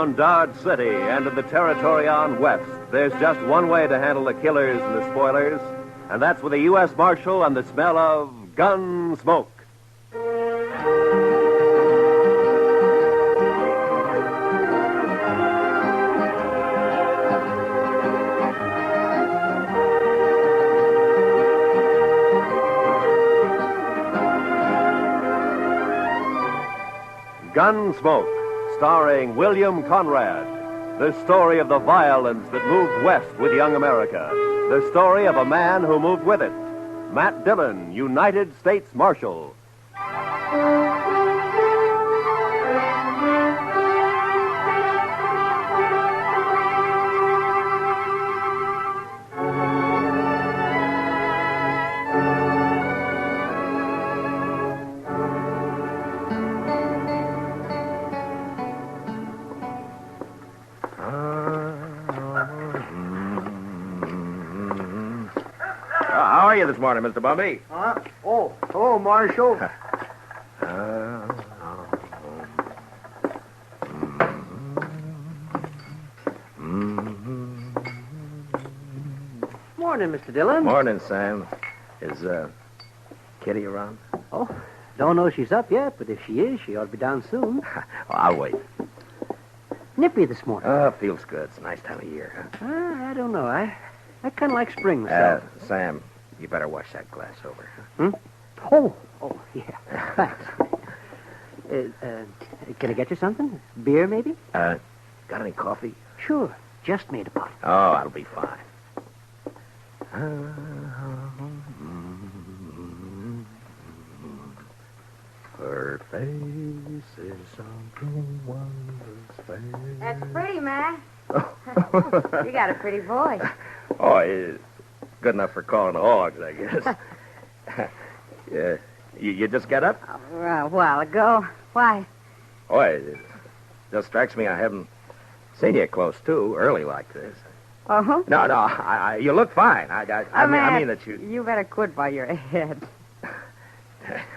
around Dodge City and in the territory on west, there's just one way to handle the killers and the spoilers, and that's with a U.S. Marshal and the smell of Gunsmoke. Gunsmoke, starring William Conrad. The story of the violence that moved west with young America. The story of a man who moved with it. Matt Dillon, United States Marshal. How are you this morning, Mr. Bumby? Huh? Oh, hello, Marshal. Morning, Mr. Dillon. Morning, Sam. Is Kitty around? Oh, don't know she's up yet, but if she is, she ought to be down soon. I'll wait. Nippy this morning. Feels good. It's a nice time of year. I don't know. I kind of like spring myself. Sam, you better wash that glass over. Oh, yeah. Thanks. Can I get you something? Beer, maybe? Got any coffee? Sure. Just made a pot. Oh, that'll be fine. Her face is something wondrous. That's pretty, Ma. You got a pretty voice. Oh, it's good enough for calling the hogs, I guess. Yeah. You just got up? A while ago. Why? Oh, it just strikes me I haven't seen you close too early like this. Oh? No, you look fine. I mean that you... You better quit while you're ahead.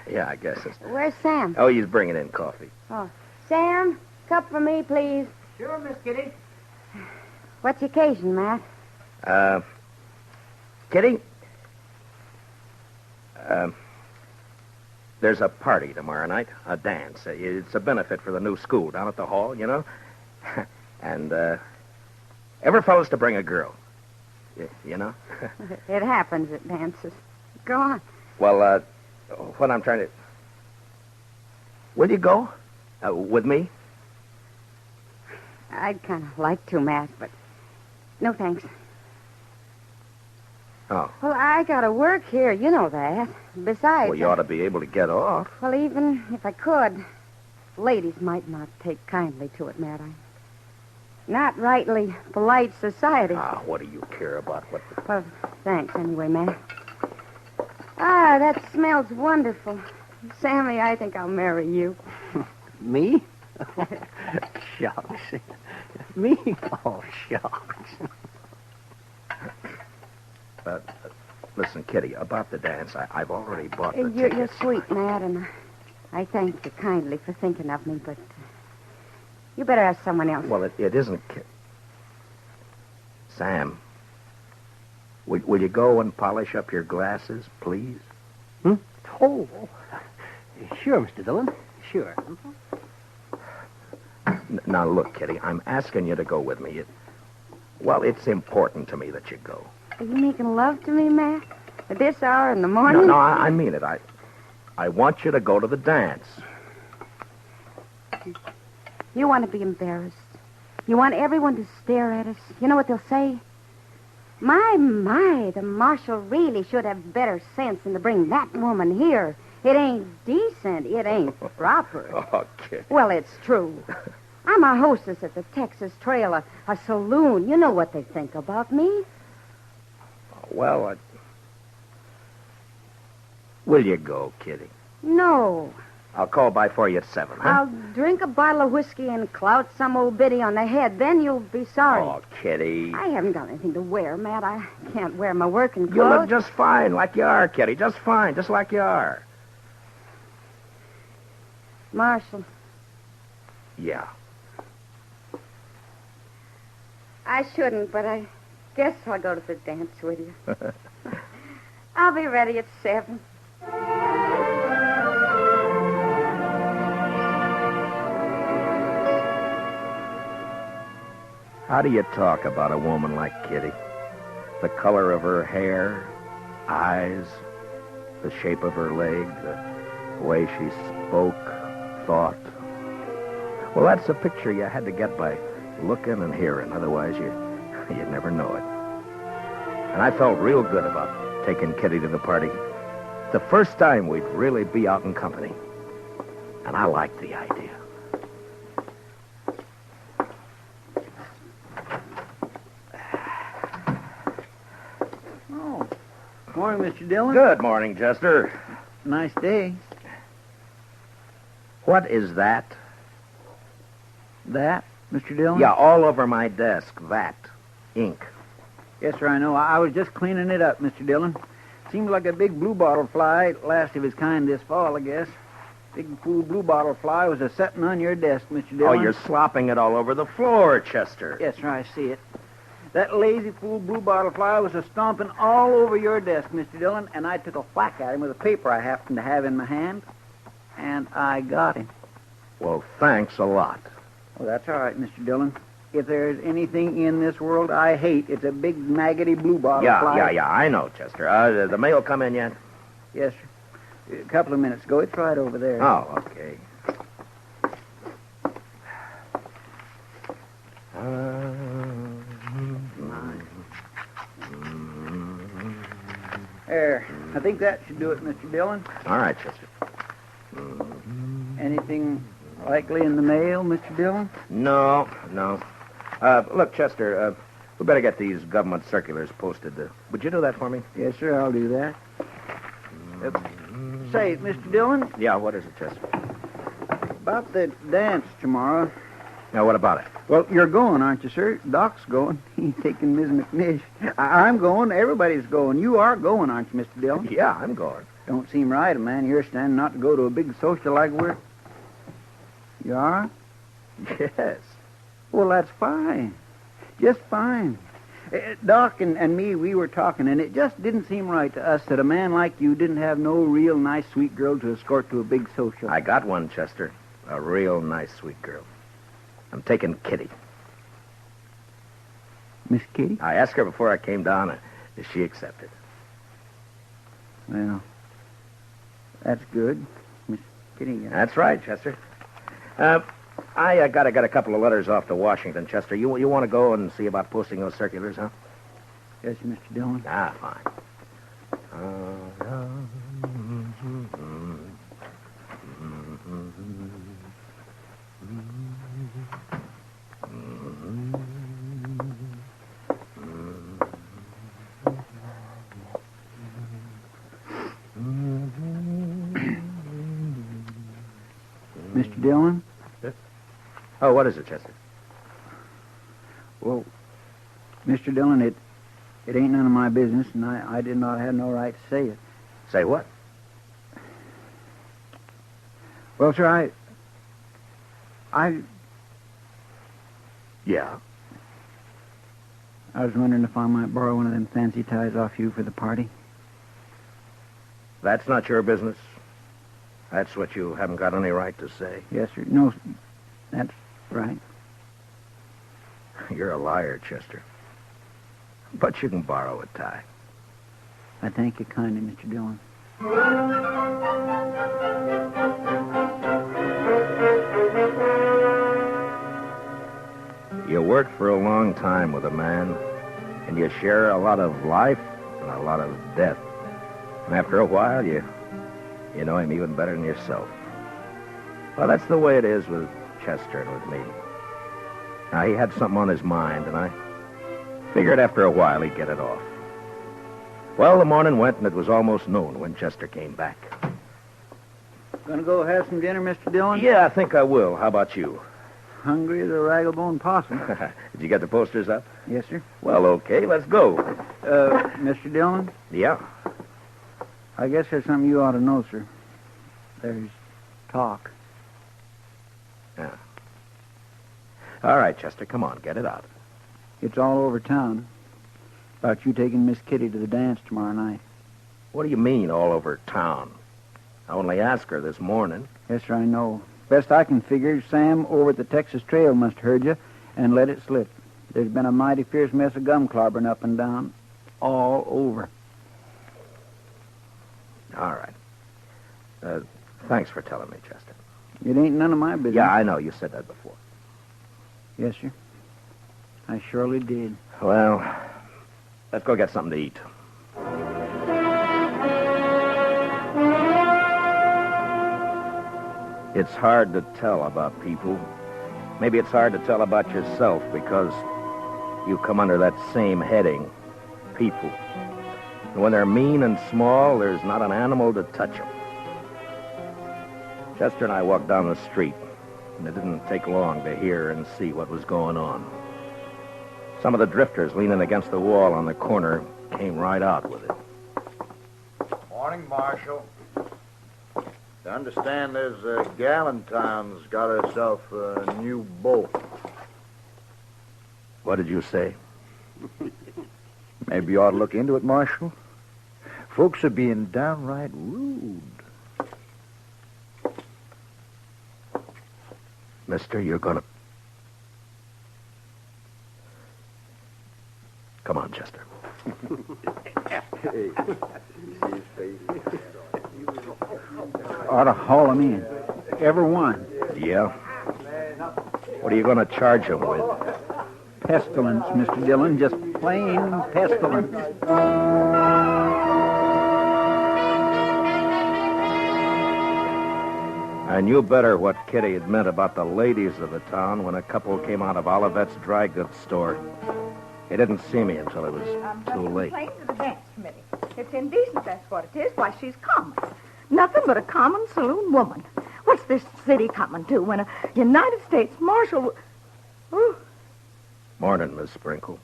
Yeah, I guess it's... Where's Sam? Oh, he's bringing in coffee. Oh. Sam, cup for me, please. Sure, Miss Kitty. What's the occasion, Matt? Kitty? There's a party tomorrow night, a dance. It's a benefit for the new school down at the hall, you know? And, every fellow's to bring a girl. You know? It happens at dances. Go on. Well, what I'm trying to... Will you go? With me? I'd kind of like to, Matt, but no thanks. Oh. Well, I gotta work here. You know that. Besides... Well, you ought to be able to get off. Well, even if I could, ladies might not take kindly to it, Matt. I'm not rightly polite society. What do you care about what... Well, thanks anyway, Matt. That smells wonderful. Sammy, I think I'll marry you. Me? Shucks. Me? Oh, shucks. Listen, Kitty, about the dance, I've already bought the You're tickets. sweet, Matt, and I thank you kindly for thinking of me, but you better ask someone else. Well, it isn't... Sam, will you go and polish up your glasses, please? Oh, sure, Mr. Dillon. Sure. Now, look, Kitty, I'm asking you to go with me. Well, it's important to me that you go. Are you making love to me, Matt? At this hour in the morning? No, I mean it. I want you to go to the dance. You want to be embarrassed. You want everyone to stare at us. You know what they'll say? My, the marshal really should have better sense than to bring that woman here. It ain't decent. It ain't proper. Oh, Kitty. Well, it's true. I'm a hostess at the Texas Trail, a saloon. You know what they think about me. Well, will you go, Kitty? No. I'll call by for you at 7, huh? I'll drink a bottle of whiskey and clout some old biddy on the head. Then you'll be sorry. Oh, Kitty. I haven't got anything to wear, Matt. I can't wear my working clothes. You look just fine like you are, Kitty. Just fine, just like you are. Marshal. Yeah. I shouldn't, but I guess I'll go to the dance with you. I'll be ready at 7. How do you talk about a woman like Kitty? The color of her hair, eyes, the shape of her leg, the way she spoke, thought. Well, that's a picture you had to get by looking and hearing. Otherwise, you'd never know it. And I felt real good about taking Kitty to the party. The first time we'd really be out in company. And I liked the idea. Oh, morning, Mr. Dillon. Good morning, Chester. Nice day. What is that? That, Mr. Dillon? Yeah, all over my desk, that. Ink. Yes, sir, I know. I was just cleaning it up, Mr. Dillon. Seems like a big bluebottle fly, last of his kind this fall, I guess. Big fool bluebottle fly was a-setting on your desk, Mr. Oh, Dillon. you're slopping it all over the floor, Chester. Yes, sir, I see it. That lazy fool bluebottle fly was a-stomping all over your desk, Mr. Dillon, and I took a whack at him with a paper I happened to have in my hand, and I got him. Well, thanks a lot. Well, that's all right, Mr. Dillon. If there's anything in this world I hate, it's a big maggoty bluebottle fly. Yeah, I know, Chester. The mail come in yet? Yes, sir. A couple of minutes ago. It's right over there. Oh, okay. There. I think that should do it, Mr. Dillon. All right, Chester. Anything likely in the mail, Mr. Dillon? No. Look, Chester, we better get these government circulars posted. Would you do that for me? Yes, sir, I'll do that. Say, Mr. Dillon, Yeah, what is it, Chester? about the dance tomorrow. Now, what about it? Well, you're going, aren't you, sir? Doc's going. He's taking Ms. McNish. I'm going. Everybody's going. You are going, aren't you, Mr. Dillon? Yeah, I'm going. Don't seem right, a man your standing not to go to a big social like we're... You are? Yes. Well, that's fine. Just fine. Doc and me, we were talking, and it just didn't seem right to us that a man like you didn't have no real nice, sweet girl to escort to a big social. I got one, Chester. A real nice, sweet girl. I'm taking Kitty. Miss Kitty? I asked her before I came down, and she accepted. Well, that's good. Miss Kitty. That's right, Chester. I got a couple of letters off to Washington, Chester. You want to go and see about posting those circulars, huh? Yes, Mr. Dillon. Ah, fine. Mr. Dillon? Oh, what is it, Chester? Well, Mr. Dillon, it ain't none of my business, and I did not have no right to say it. Say what? Well, sir, I Yeah. was wondering if I might borrow one of them fancy ties off you for the party. That's not your business. That's what you haven't got any right to say. Yes, sir. No, that's right. You're a liar, Chester. But you can borrow a tie. I thank you kindly, Mr. Dillon. You work for a long time with a man, and you share a lot of life and a lot of death. And after a while, you know him even better than yourself. Well, that's the way it is with Chester and with me. Now, he had something on his mind, and I figured after a while he'd get it off. Well, the morning went, and it was almost noon when Chester came back. Gonna go have some dinner, Mr. Dillon? Yeah, I think I will. How about you? Hungry as a ragglebone possum. Did you get the posters up? Yes, sir. Well, okay, let's go. Mr. Dillon, Yeah. I guess there's something you ought to know, sir. There's talk. Yeah. All right, Chester, come on, get it out. It's all over town. About you taking Miss Kitty to the dance tomorrow night. What do you mean, all over town? I only asked her this morning. Yes, sir, I know. Best I can figure, Sam over at the Texas Trail must have heard you and let it slip. There's been a mighty fierce mess of gum clobbering up and down. All over. All right. Thanks for telling me, Chester. It ain't none of my business. Yeah, I know. You said that before. Yes, sir. I surely did. Well, let's go get something to eat. It's hard to tell about people. Maybe it's hard to tell about yourself because you come under that same heading, people. And when they're mean and small, there's not an animal to touch them. Chester and I walked down the street, and it didn't take long to hear and see what was going on. Some of the drifters leaning against the wall on the corner came right out with it. Morning, Marshal. I understand there's Galentine's got herself a new boat. What did you say? Maybe you ought to look into it, Marshal. Folks are being downright rude. Mister, you're gonna... Come on, Chester. Ought to haul 'em in. Every one. Yeah? What are you going to charge him with? Pestilence, Mr. Dillon. Just plain pestilence. I knew better what Kitty had meant about the ladies of the town when a couple came out of Olivet's dry goods store. They didn't see me until it was too late. Complain to the dance committee. It's indecent, that's what it is. Why, she's common. Nothing but a common saloon woman. What's this city coming to when a United States Marshal... Ooh. Morning, Miss Sprinkle.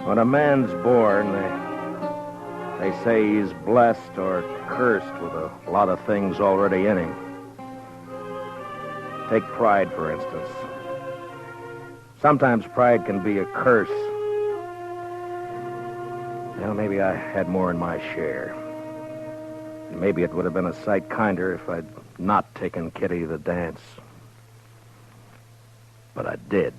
When a man's born, they say he's blessed or cursed with a lot of things already in him. Take pride, for instance. Sometimes pride can be a curse. Well, maybe I had more in my share. Maybe it would have been a sight kinder if I'd not taken Kitty to the dance. But I did.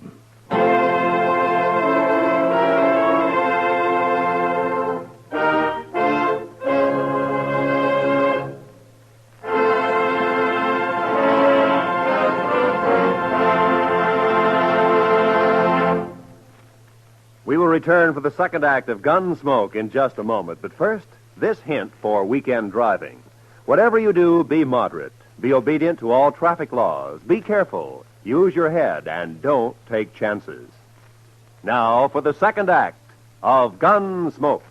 We will return for the second act of Gunsmoke in just a moment. But first, this hint for weekend driving. Whatever you do, be moderate. Be obedient to all traffic laws. Be careful. Use your head and don't take chances. Now for the second act of Gunsmoke.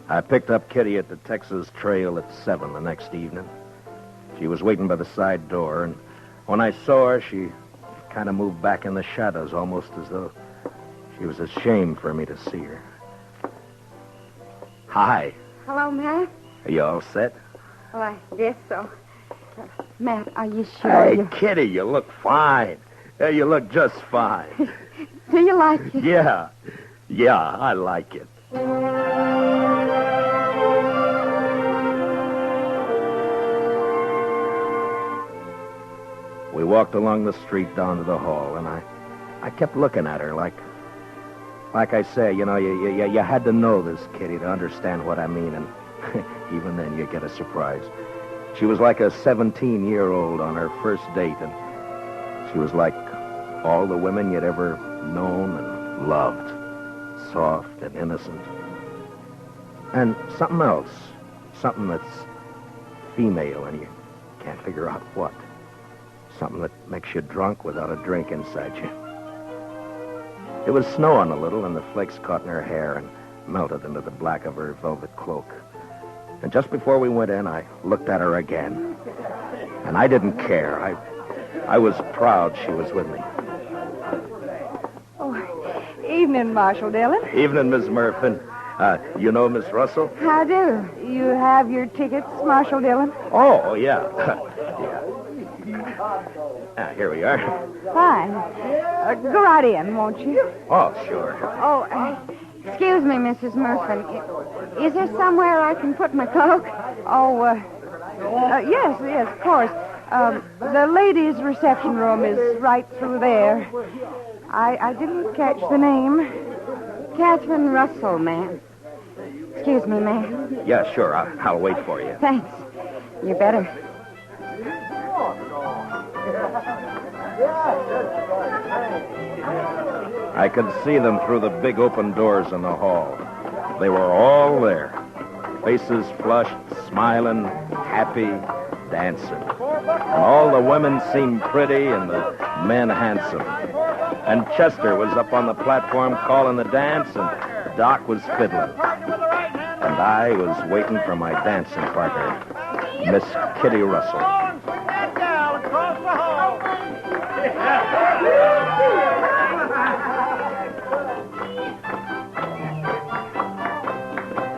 I picked up Kitty at the Texas Trail at 7 the next evening. She was waiting by the side door, and when I saw her, she kind of moved back in the shadows, almost as though she was ashamed for me to see her. Hi. Hello, Matt. Are you all set? Well, I guess so. Matt, are you sure? Hey, Kitty, you look fine. You look just fine. Do you like it? Yeah. Yeah, I like it. We walked along the street down to the hall, and I kept looking at her like I say, you know, you had to know this, Kitty, to understand what I mean, and even then you get a surprise. She was like a 17-year-old on her first date, and she was like all the women you'd ever known and loved, soft and innocent. And something else, something that's female, and you can't figure out what. Something that makes you drunk without a drink inside you. It was snowing a little, and the flakes caught in her hair, and melted into the black of her velvet cloak. And just before we went in, I looked at her again. And I didn't care. I was proud she was with me. Evening, Marshal Dillon. Evening, Miss Murphy. You know Miss Russell? How do? You have your tickets, Marshal Dillon? Oh, yeah. Here we are. Fine. Go right in, won't you? Oh, sure. Oh, excuse me, Mrs. Murphy. Is there somewhere I can put my cloak? Oh, yes, of course. The ladies' reception room is right through there. I didn't catch the name. Catherine Russell, ma'am. Excuse me, ma'am. Yeah, sure. I'll wait for you. Thanks. You better. I could see them through the big open doors in the hall. They were all there. Faces flushed, smiling, happy, dancing. And all the women seemed pretty and the men handsome. And Chester was up on the platform calling the dance, and Doc was fiddling. And I was waiting for my dancing partner, Miss Kitty Russell.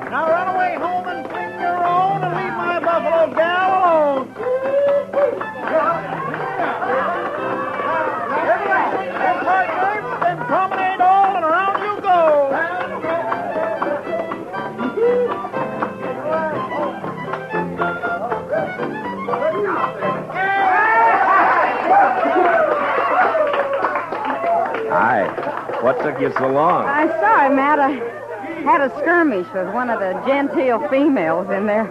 Now run away home and sing your own and leave my buffalo gal alone. Then promenade all and around you go. Hi. What took you so long? I'm sorry, Matt. I had a skirmish with one of the genteel females in there.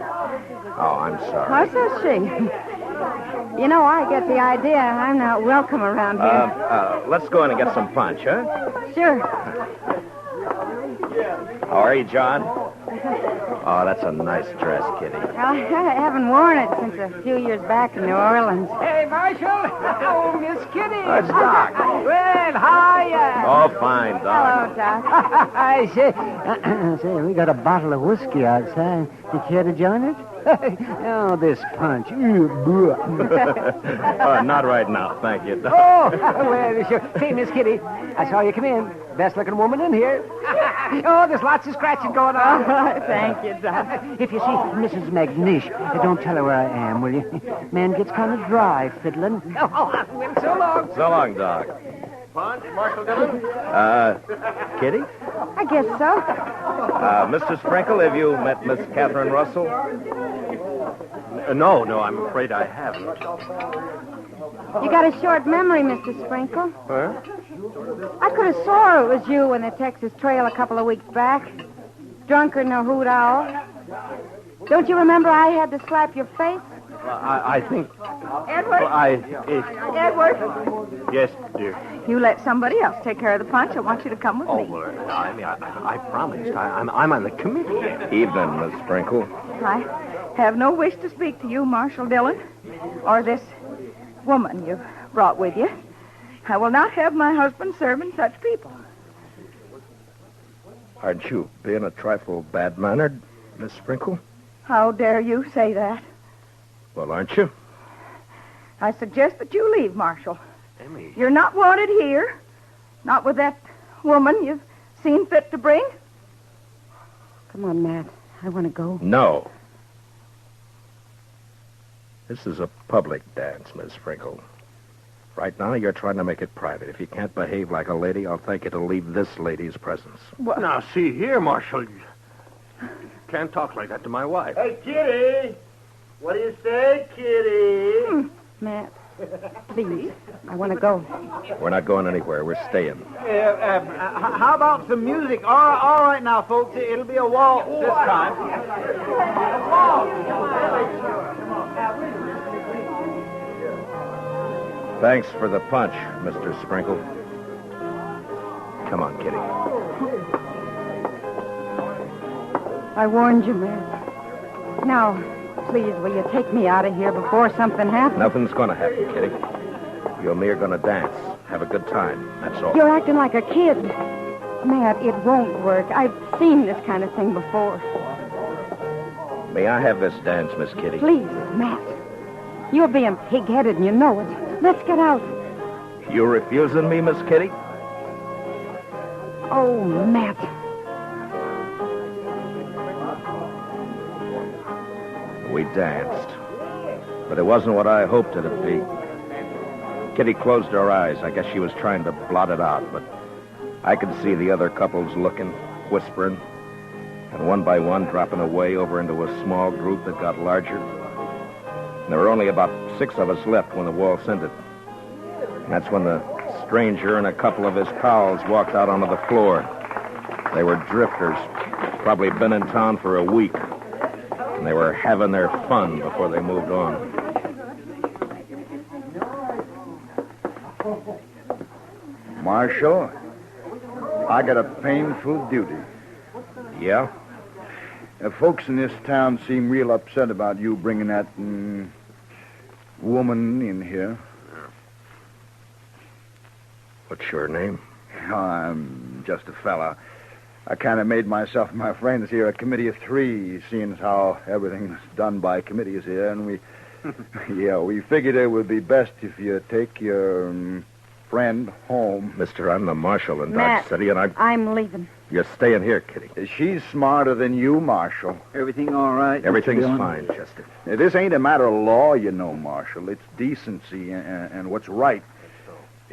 Oh, I'm sorry. What says she? You know, I get the idea I'm not welcome around here. Let's go in and get some punch, huh? Sure. How are you, John? Oh, that's a nice dress, Kitty. I haven't worn it since a few years back in New Orleans. Hey, Marshal. Oh, Miss Kitty. It's Doc. Well, hiya. Oh, fine, Doc. Hello, Doc. I say, we got a bottle of whiskey outside. You care to join us? Oh, this punch. Not right now, thank you, Doc. Oh, well, sure. Say, Miss Kitty, I saw you come in. Best-looking woman in here. Oh, there's lots of scratching going on. Thank you, Doc. If you see Mrs. McNish, don't tell her where I am, will you? Man gets kind of dry fiddling. Oh, well, so long. So long, Doc. Punch, Marshal Dillon. Kitty? I guess so. Mr. Sprinkle, have you met Miss Catherine Russell? No, I'm afraid I haven't. You got a short memory, Mr. Sprinkle. Huh? I could have swore it was you in the Texas Trail a couple of weeks back. Drunker than a hoot owl. Don't you remember I had to slap your face? I think... Edward? Edward, Yes, dear. you let somebody else take care of the punch. I want you to come with me. I promised. I'm on the committee. Evening, Miss Sprinkle. I have no wish to speak to you, Marshal Dillon, or this woman you've brought with you. I will not have my husband serving such people. Aren't you being a trifle bad-mannered, Miss Sprinkle? How dare you say that? Well, aren't you? I suggest that you leave, Marshal. Emmy. You're not wanted here. Not with that woman you've seen fit to bring. Come on, Matt. I want to go. No. This is a public dance, Miss Sprinkle. Right now, you're trying to make it private. If you can't behave like a lady, I'll thank you to leave this lady's presence. What? Now, see here, Marshal. You can't talk like that to my wife. Hey, Kitty. What do you say, Kitty? Matt, please. I want to go. We're not going anywhere. We're staying. How about some music? All right now, folks. It'll be a waltz this time. Thanks for the punch, Mr. Sprinkle. Come on, Kitty. I warned you, Matt. Now, please, will you take me out of here before something happens? Nothing's going to happen, Kitty. You and me are going to dance. Have a good time. That's all. You're acting like a kid. Matt, it won't work. I've seen this kind of thing before. May I have this dance, Miss Kitty? Please, Matt. You're being pig-headed and you know it. Let's get out. You refusing me, Miss Kitty? Oh, Matt. We danced. But it wasn't what I hoped it'd be. Kitty closed her eyes. I guess she was trying to blot it out, but I could see the other couples looking, whispering, and one by one dropping away over into a small group that got larger. And there were only about 6 of us left when the waltz ended. And that's when the stranger and a couple of his pals walked out onto the floor. They were drifters, probably been in town for a week. And they were having their fun before they moved on. Marshal, I got a painful duty. Yeah? Folks in this town seem real upset about you bringing that woman in here. What's your name? I'm just a fella. I kind of made myself and my friends here a committee of 3, seeing as how everything's done by committees here, and we figured it would be best if you take your friend home. Mister, I'm the marshal in Matt, Dodge City, and I'm leaving. You're staying here, Kitty. She's smarter than you, Marshal. Everything all right? Mr. Everything's Dillon? fine, Chester. This ain't a matter of law, you know, Marshal. It's decency and what's right.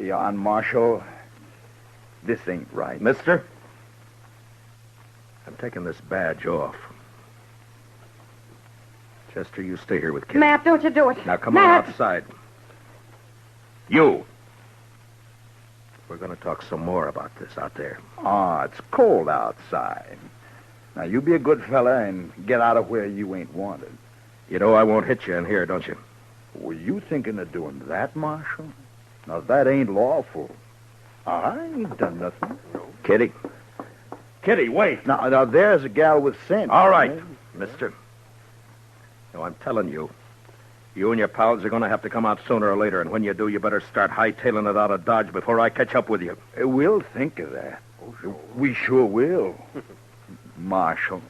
Yeah, and Marshal, this ain't right. Mister, I'm taking this badge off. Chester, you stay here with Kitty. Matt, don't you do it. Now, come Matt. on outside. You. We're going to talk some more about this out there. It's cold outside. Now, you be a good fella and get out of where you ain't wanted. You know I won't hit you in here, don't you? Were you thinking of doing that, Marshal? Now, that ain't lawful. I ain't done nothing. Kitty. Kitty, wait. Now there's a gal with sense. All right, mister. No, I'm telling you. You and your pals are going to have to come out sooner or later, and when you do, you better start hightailing it out of Dodge before I catch up with you. We'll think of that. We sure will. Marshal.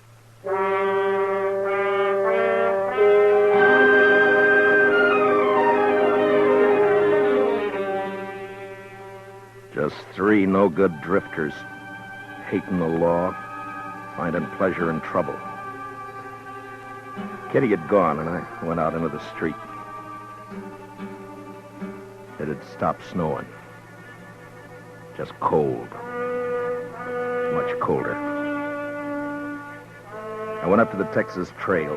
Just 3 no-good drifters, hating the law, finding pleasure in trouble. Kitty had gone, and I went out into the street. It had stopped snowing. Just cold. Much colder. I went up to the Texas Trail.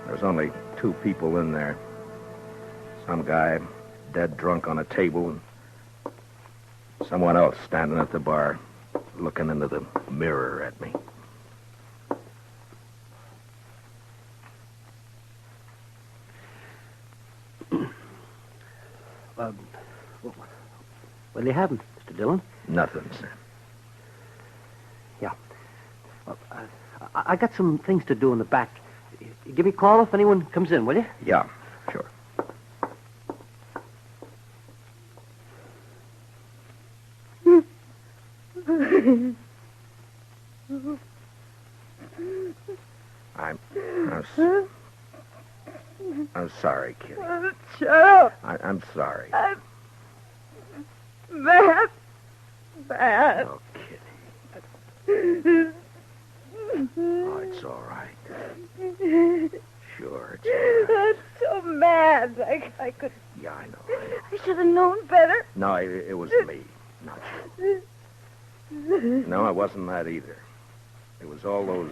There was only 2 people in there. Some guy dead drunk on a table, and someone else standing at the bar, looking into the mirror at me. What do you have, Mr. Dillon? Nothing, Sam. Yeah. Well, I got some things to do in the back. You give me a call if anyone comes in, will you? Yeah, sure. I'm sorry, Kitty. Shut up. I'm sorry. Matt. Oh, Kitty. Oh, it's all right. Sure, it's all right. I'm so mad. I could. Yeah, I know. I should have known better. No, it was me, not you. No, it wasn't that either. It was all those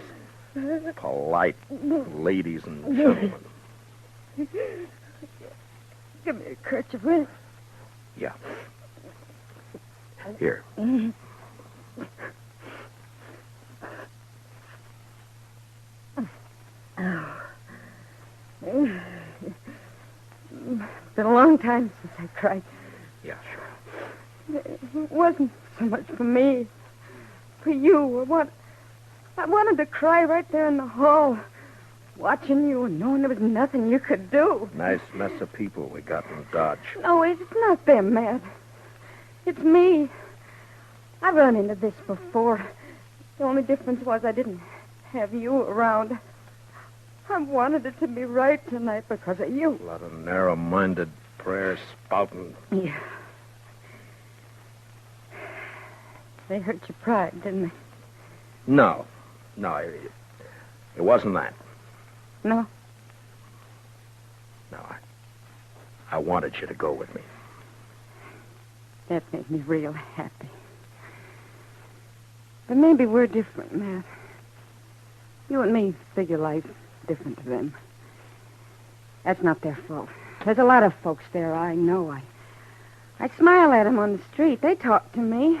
polite ladies and gentlemen. Give me a kerchief, will you? Yeah. Here. It's been a long time since I cried. Yeah, sure. It wasn't so much for me. For you. I wanted to cry right there in the hall, watching you and knowing there was nothing you could do. Nice mess of people we got in Dodge. No, it's not them, Matt. It's me. I've run into this before. The only difference was I didn't have you around. I wanted it to be right tonight because of you. A lot of narrow-minded prayer spouting. Yeah. They hurt your pride, didn't they? No, it wasn't that. No? No, I wanted you to go with me. That made me real happy. But maybe we're different, Matt. You and me figure life different to them. That's not their fault. There's a lot of folks there I know. I smile at them on the street. They talk to me.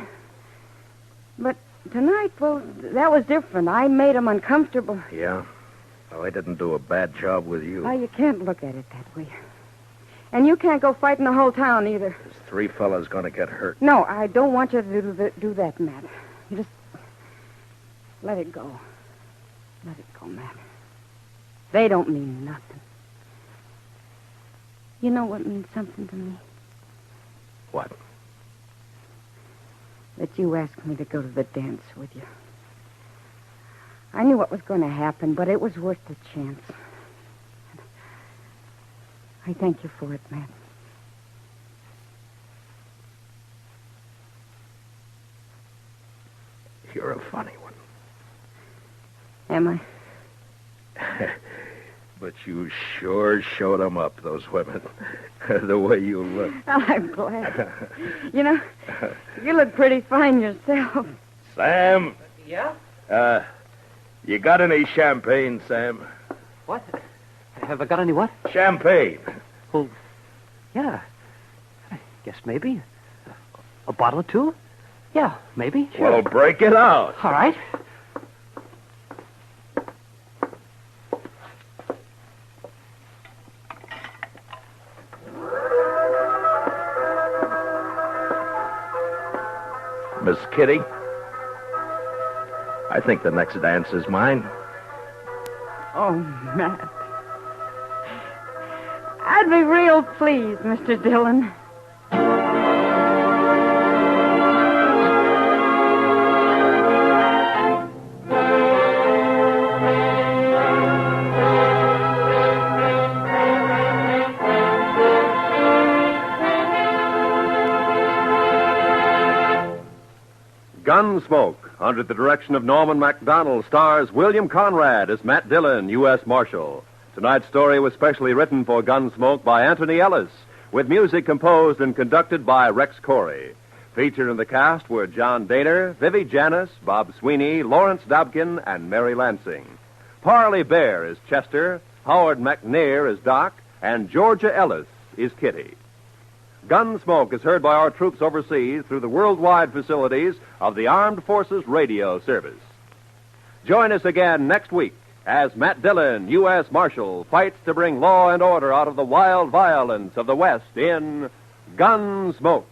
But tonight, well, that was different. I made them uncomfortable. Yeah? Well, I didn't do a bad job with you. Oh, you can't look at it that way. And you can't go fighting the whole town either. There's 3 fellas going to get hurt. No, I don't want you to do that, Matt. You just let it go. Let it go, Matt. They don't mean nothing. You know what means something to me? What? That you asked me to go to the dance with you. I knew what was going to happen, but it was worth the chance. I thank you for it, Matt. You're a funny one. Am I? But you sure showed them up, those women. The way you look. Well, I'm glad. You know, you look pretty fine yourself. Sam? Yeah? You got any champagne, Sam? What? Have I got any what? Champagne. Well, yeah. I guess maybe. A bottle or two? Yeah, maybe. Sure. Well, break it out. All right. Miss Kitty, I think the next dance is mine. Oh, Matt. I'd be real pleased, Mr. Dillon. Gunsmoke, under the direction of Norman MacDonald, stars William Conrad as Matt Dillon, U.S. Marshal. Tonight's story was specially written for Gunsmoke by Anthony Ellis, with music composed and conducted by Rex Corey. Featured in the cast were John Daner, Vivi Janis, Bob Sweeney, Lawrence Dobkin, and Mary Lansing. Parley Bear is Chester, Howard McNair is Doc, and Georgia Ellis is Kitty. Gunsmoke is heard by our troops overseas through the worldwide facilities of the Armed Forces Radio Service. Join us again next week as Matt Dillon, U.S. Marshal, fights to bring law and order out of the wild violence of the West in Gunsmoke.